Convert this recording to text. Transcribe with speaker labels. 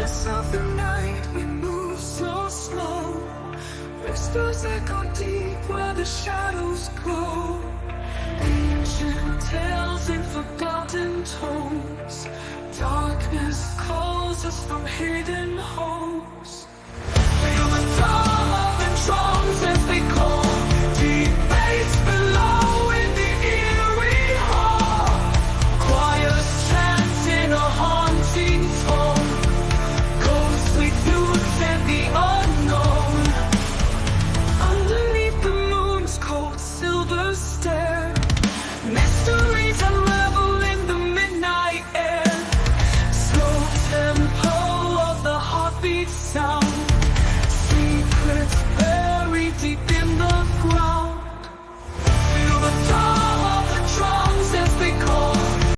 Speaker 1: darkness of the night, we move so slow. Whispers echo deep where the shadows go. Ancient tales in forgotten tones. Darkness calls us from hidden homes. Feel the drum of the drums as they call.